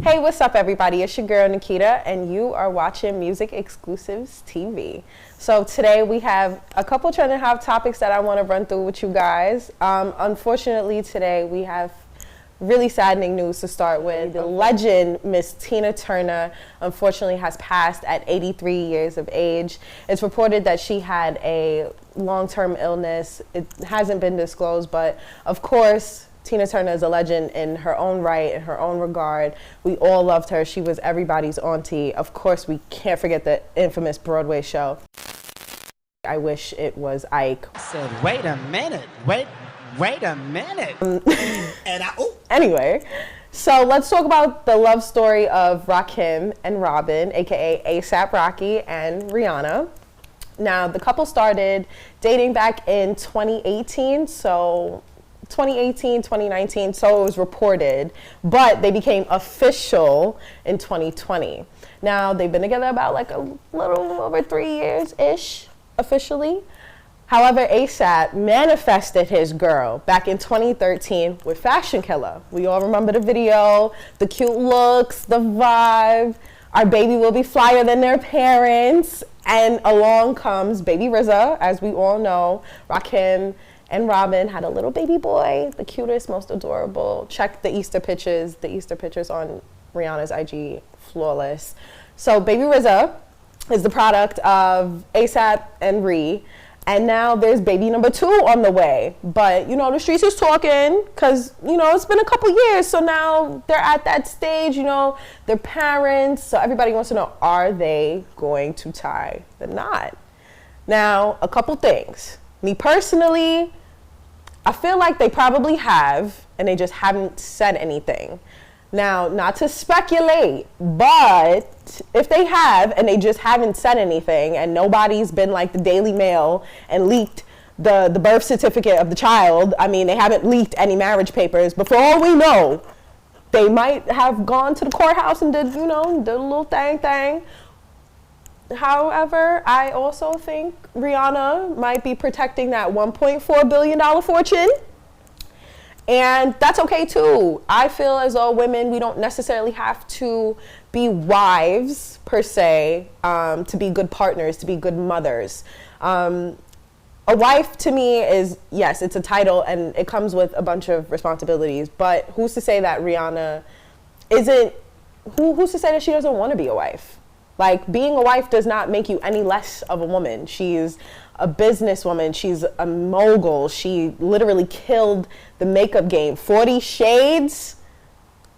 Hey, what's up, everybody? It's your girl, Nikeita, and you are watching MusicXclusives TV. So today we have a couple trending hot topics that I want to run through with you guys. Unfortunately, today we have really saddening news to start with. The legend, Miss Tina Turner, unfortunately has passed at 83 years of age. It's reported that she had a long-term illness. It hasn't been disclosed, but of course, Tina Turner is a legend in her own right, in her own regard. We all loved her. She was everybody's auntie. Of course, we can't forget the infamous Broadway show. I wish it was Ike. I said, wait a minute, wait a minute. Anyway, so let's talk about the love story of Rakim and Robin, aka A$AP Rocky and Rihanna. Now, the couple started dating back in 2018, 2019, so it was reported, but they became official in 2020. Now, they've been together about like a little over 3 years-ish, officially. However, A$AP manifested his girl back in 2013 with Fashion Killer. We all remember the video, the cute looks, the vibe. Our baby will be flyer than their parents. And along comes baby RZA, as we all know. Rakim and Robin had a little baby boy, the cutest, most adorable. Check the Easter pictures on Rihanna's IG, flawless. So baby RZA is the product of A$AP and Ree, and now there's baby number 2 on the way. But you know, the streets is talking, cause you know, it's been a couple years, so now they're at that stage, you know, they're parents, so everybody wants to know, are they going to tie the knot? Now, a couple things. Me personally, I feel like they probably have, and they just haven't said anything. Now, not to speculate, but if they have and they just haven't said anything and nobody's been like the Daily Mail and leaked the birth certificate of the child, I mean, they haven't leaked any marriage papers, but for all we know, they might have gone to the courthouse and did, you know, did a little thing. However, I also think Rihanna might be protecting that $1.4 billion fortune. And that's okay too. I feel as though women, we don't necessarily have to be wives per se, to be good partners, to be good mothers. A wife to me is, yes, it's a title and it comes with a bunch of responsibilities, but who's to say that Rihanna isn't, who's to say that she doesn't want to be a wife? Like, being a wife does not make you any less of a woman. She's a businesswoman. She's a mogul. She literally killed the makeup game. 40 Shades?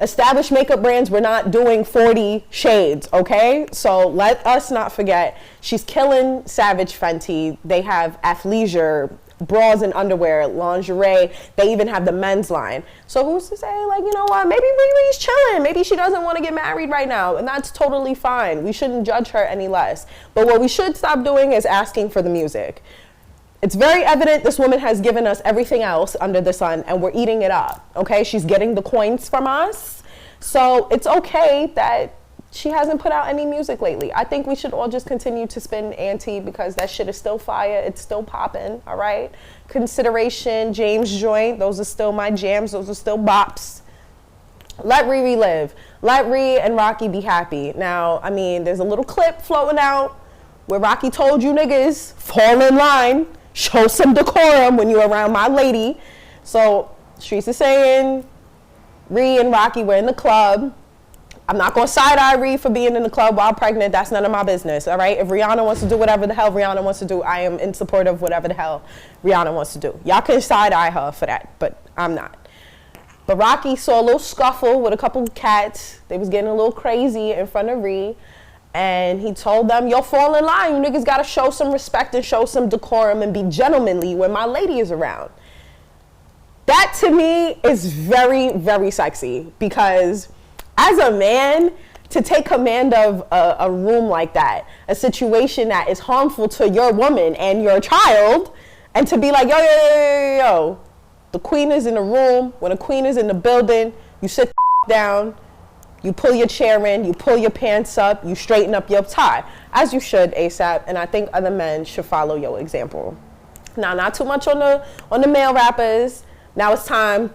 Established makeup brands were not doing 40 Shades, okay? So let us not forget, she's killing Savage Fenty. They have athleisure, bras and underwear, lingerie. They even have the men's line. So who's to say, like, you know what, maybe Riri's chilling. Maybe she doesn't want to get married right now, and that's totally fine. We shouldn't judge her any less. But what we should stop doing is asking for the music. It's very evident this woman has given us everything else under the sun, and we're eating it up, okay? She's getting the coins from us. So it's okay that she hasn't put out any music lately. I think we should all just continue to spin ante because that shit is still fire. It's still popping, all right? Consideration, James Joint, those are still my jams. Those are still bops. Let Riri live. Let Ree and Rocky be happy. Now, I mean, there's a little clip floating out where Rocky told you niggas, fall in line, show some decorum when you're around my lady. So, streets is saying Ree and Rocky were in the club. I'm not going to side-eye Ree for being in the club while pregnant. That's none of my business, all right? If Rihanna wants to do whatever the hell Rihanna wants to do, I am in support of whatever the hell Rihanna wants to do. Y'all can side-eye her for that, but I'm not. But Rocky saw a little scuffle with a couple cats. They was getting a little crazy in front of Ree. And he told them, yo, fall in line. You niggas got to show some respect and show some decorum and be gentlemanly when my lady is around. That, to me, is very, very sexy because as a man, to take command of a room like that, a situation that is harmful to your woman and your child, and to be like, yo, the queen is in the room. When a queen is in the building, you sit down, you pull your chair in, you pull your pants up, you straighten up your tie, as you should, A$AP, and I think other men should follow your example. Now, not too much on the male rappers. Now it's time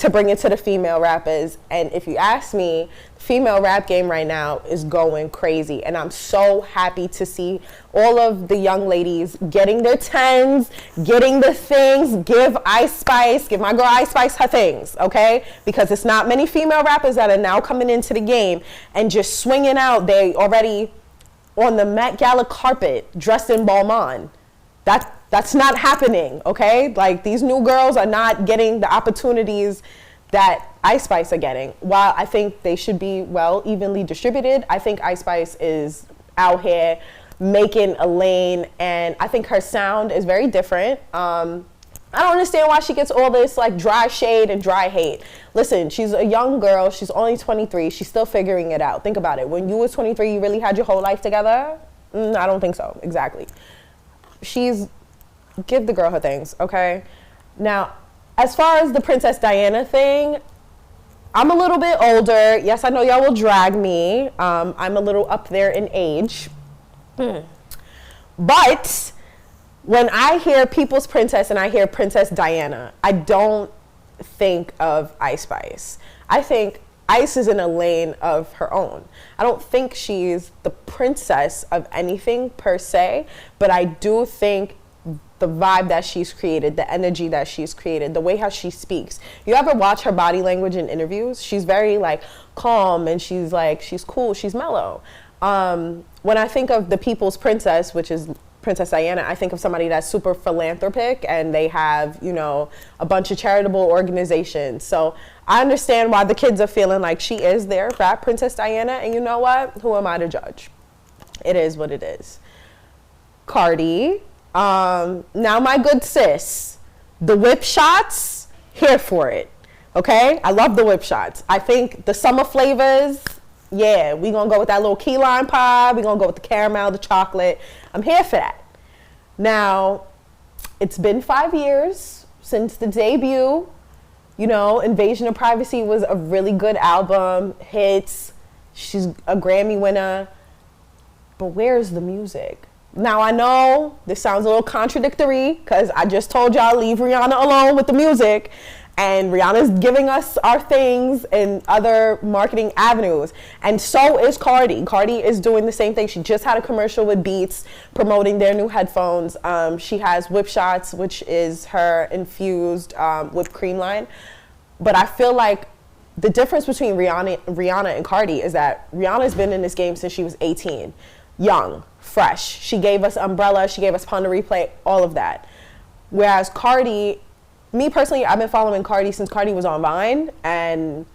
to bring it to the female rappers. And if you ask me, the female rap game right now is going crazy. And I'm so happy to see all of the young ladies getting their 10s, getting the things. Give Ice Spice, give my girl Ice Spice her things, okay? Because it's not many female rappers that are now coming into the game and just swinging out. They already on the Met Gala carpet dressed in Balmain. That's not happening, okay? Like, these new girls are not getting the opportunities that Ice Spice are getting. While I think they should be, well, evenly distributed, I think Ice Spice is out here making a lane, and I think her sound is very different. I don't understand why she gets all this, like, dry shade and dry hate. Listen, she's a young girl. She's only 23. She's still figuring it out. Think about it. When you was 23, you really had your whole life together? I don't think so. Exactly. Give the girl her things, okay? Now, as far as the Princess Diana thing, I'm a little bit older. Yes, I know y'all will drag me. I'm a little up there in age. But when I hear People's Princess and I hear Princess Diana, I don't think of Ice Spice. I think Ice is in a lane of her own. I don't think she's the princess of anything per se, but I do think the vibe that she's created, the energy that she's created, the way how she speaks. You ever watch her body language in interviews? She's very like calm, and she's cool, she's mellow. When I think of the People's Princess, which is Princess Diana, I think of somebody that's super philanthropic, and they have, you know, a bunch of charitable organizations. So I understand why the kids are feeling like she is their rap Princess Diana, and you know what? Who am I to judge? It is what it is. Cardi. Now my good sis, the whip shots, here for it, okay? I love the whip shots. I think the summer flavors, yeah, we gonna go with that little key lime pie, we gonna go with the caramel, the chocolate. I'm here for that. Now, it's been 5 years since the debut. You know, Invasion of Privacy was a really good album, hits, she's a Grammy winner, but where's the music? Now, I know this sounds a little contradictory because I just told y'all leave Rihanna alone with the music, and Rihanna's giving us our things in other marketing avenues, and so is Cardi. Cardi is doing the same thing. She just had a commercial with Beats promoting their new headphones. She has Whip Shots, which is her infused whipped cream line. But I feel like the difference between Rihanna and Cardi is that Rihanna's been in this game since she was 18. Young, fresh. She gave us Umbrella, she gave us Pon de Replay, all of that. Whereas Cardi, me personally, I've been following Cardi since Cardi was on Vine, and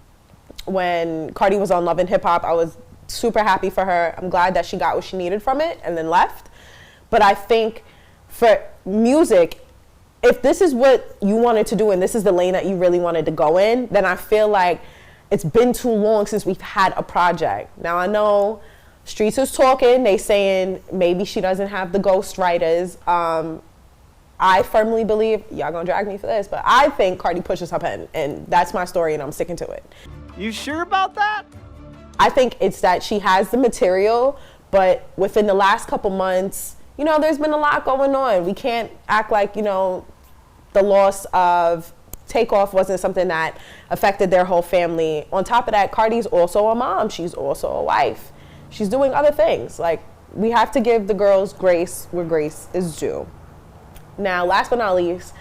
when Cardi was on Love and Hip Hop, I was super happy for her. I'm glad that she got what she needed from it and then left. But I think for music, if this is what you wanted to do and this is the lane that you really wanted to go in, then I feel like it's been too long since we've had a project. Now, I know Streets is talking, they saying maybe she doesn't have the ghost writers. I firmly believe, y'all gonna drag me for this, but I think Cardi pushes her pen, and that's my story, and I'm sticking to it. You sure about that? I think it's that she has the material, but within the last couple months, you know, there's been a lot going on. We can't act like, you know, the loss of Takeoff wasn't something that affected their whole family. On top of that, Cardi's also a mom. She's also a wife. She's doing other things. Like, we have to give the girls grace where grace is due. Now, last but not least,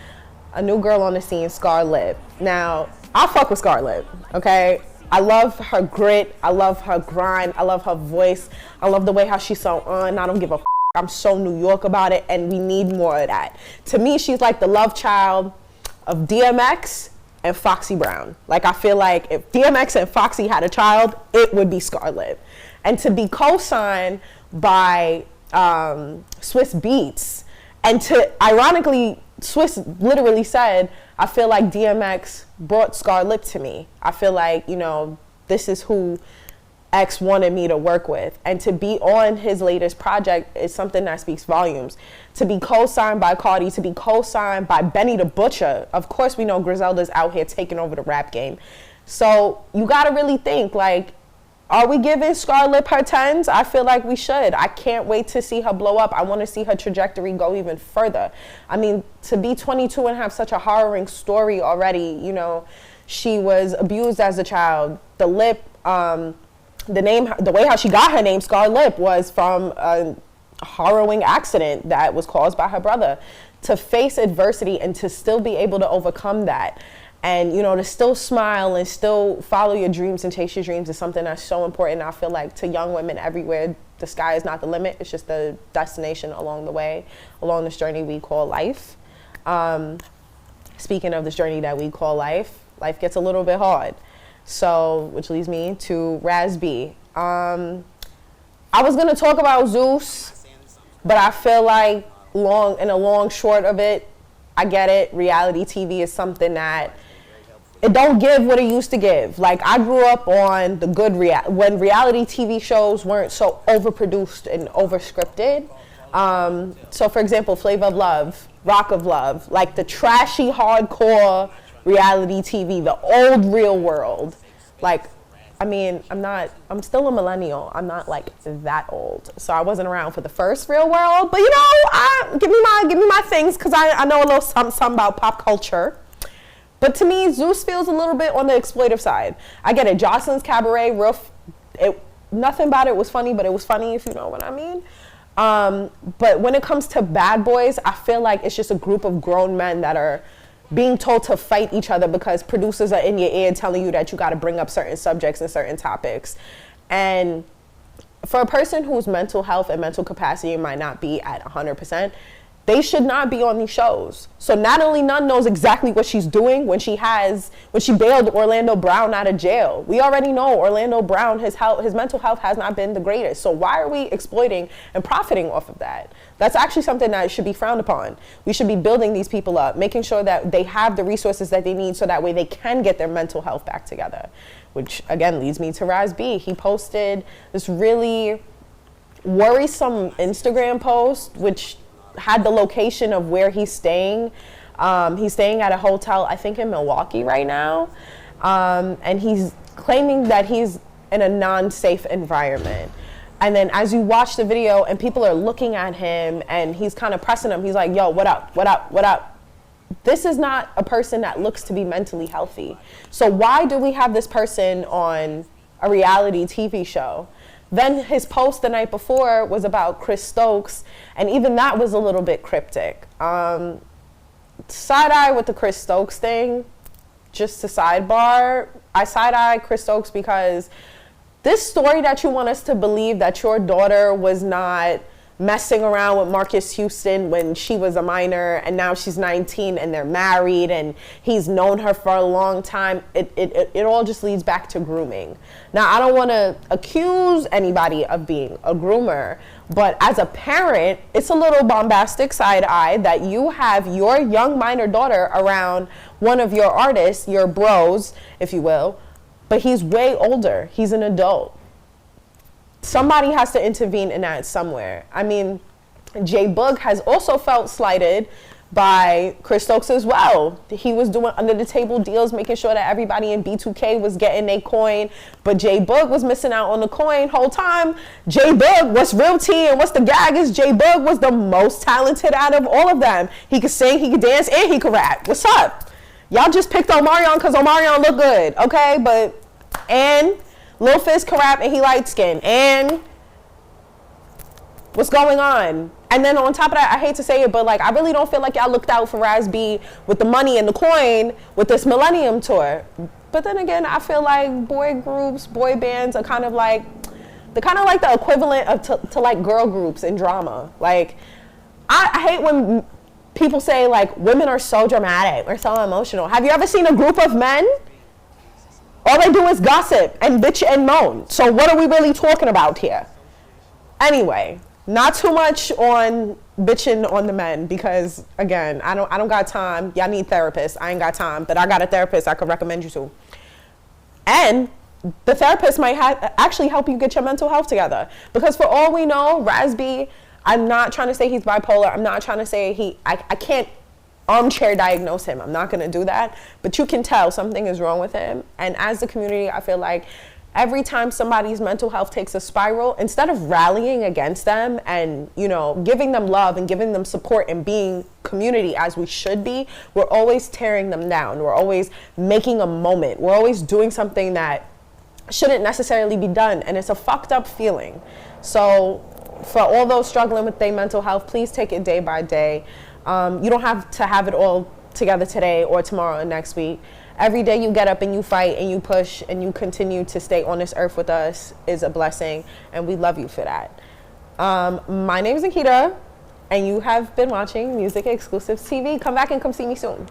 a new girl on the scene, Scarlett. Now, I fuck with Scarlett, okay? I love her grit. I love her grind. I love her voice. I love the way how she's so on. I don't give a f. I'm so New York about it, and we need more of that. To me, she's like the love child of DMX and Foxy Brown. Like, I feel like if DMX and Foxy had a child, it would be Scarlett. And to be co-signed by Swizz Beatz, and to, ironically, Swizz literally said, I feel like DMX brought Scarlett to me. I feel like, you know, this is who X wanted me to work with. And to be on his latest project is something that speaks volumes. To be co-signed by Cardi, to be co-signed by Benny the Butcher. Of course, we know Griselda's out here taking over the rap game. So you gotta really think, like, are we giving Scarlett her 10s? I feel like we should. I can't wait to see her blow up. I want to see her trajectory go even further. I mean, to be 22 and have such a harrowing story already, you know, She was abused as a child. The lip, the way how she got her name, Scarred Lip, was from a harrowing accident that was caused by her brother. To face adversity and to still be able to overcome that, and, you know, to still smile and still follow your dreams and chase your dreams is something that's so important. I feel like to young women everywhere, the sky is not the limit. It's just the destination along the way, along this journey we call life. Speaking of this journey that we call life, life gets a little bit hard. So, which leads me to Raz-B. I was gonna talk about Zeus, but I feel like long short of it, I get it. Reality TV is something that it don't give what it used to give. Like, I grew up on the good when reality TV shows weren't so overproduced and overscripted. So for example, Flavor of Love, Rock of Love, like the trashy, hardcore reality TV, the old Real World. Like, I mean, I'm still a millennial. I'm not like that old. So I wasn't around for the first Real World, but you know, give me my things, because I know a little something about pop culture. But to me, Zeus feels a little bit on the exploitive side. I get it. Jocelyn's Cabaret, nothing about it was funny, but it was funny, if you know what I mean. But when it comes to Bad Boys, I feel like it's just a group of grown men that are being told to fight each other because producers are in your ear telling you that you got to bring up certain subjects and certain topics. And for a person whose mental health and mental capacity might not be at 100%, they should not be on these shows. So Natalie Nunn knows exactly what she's doing when she bailed Orlando Brown out of jail. We already know Orlando Brown, his mental health has not been the greatest. So why are we exploiting and profiting off of that? That's actually something that should be frowned upon. We should be building these people up, making sure that they have the resources that they need so that way they can get their mental health back together. Which again leads me to Raz-B. He posted this really worrisome Instagram post, which had the location of where he's staying. He's staying at a hotel, I think in Milwaukee right now. And he's claiming that he's in a non-safe environment. And then as you watch the video and people are looking at him and he's kind of pressing him, he's like, yo, what up, what up, what up? This is not a person that looks to be mentally healthy. So why do we have this person on a reality TV show? Then his post the night before was about Chris Stokes, and even that was a little bit cryptic. Side-eye with the Chris Stokes thing, just to sidebar, I side-eye Chris Stokes because this story that you want us to believe that your daughter was not messing around with Marcus Houston when she was a minor and now she's 19 and they're married and he's known her for a long time, it all just leads back to grooming. Now, I don't want to accuse anybody of being a groomer, but as a parent, it's a little bombastic side-eye that you have your young minor daughter around one of your artists, your bros, if you will, but he's way older. He's an adult. Somebody has to intervene in that somewhere. I mean, J Boog has also felt slighted by Chris Stokes as well. He was doing under the table deals, making sure that everybody in B2K was getting a coin, but J Boog was missing out on the coin whole time. J Boog, what's real tea and what's the gag is J Boog was the most talented out of all of them. He could sing, he could dance, and he could rap. What's up? Y'all just picked Omarion because Omarion looked good, okay? And Lil Fizz can rap and he light skin. And what's going on? And then on top of that, I hate to say it, but like I really don't feel like y'all looked out for Raz-B with the money and the coin with this Millennium Tour. But then again, I feel like boy groups, boy bands are kind of like the equivalent of to like girl groups in drama. Like I hate when people say like women are so dramatic or so emotional. Have you ever seen a group of men? All they do is gossip and bitch and moan. So what are we really talking about here? Anyway, not too much on bitching on the men because again, I don't got time. Y'all need therapists. I ain't got time, but I got a therapist I could recommend you to. And the therapist might actually help you get your mental health together. Because for all we know, Raz-B, I'm not trying to say he's bipolar. I'm not trying to say I can't armchair diagnose him. I'm not going to do that. But you can tell something is wrong with him. And as the community, I feel like every time somebody's mental health takes a spiral, instead of rallying against them and, you know, giving them love and giving them support and being community as we should be, we're always tearing them down. We're always making a moment. We're always doing something that shouldn't necessarily be done, and it's a fucked up feeling. So for all those struggling with their mental health, please take it day by day. You don't have to have it all together today or tomorrow or next week. Every day you get up and you fight and you push and you continue to stay on this earth with us is a blessing, and we love you for that. My name is Nikeita, and you have been watching Music Exclusives TV. Come back and come see me soon.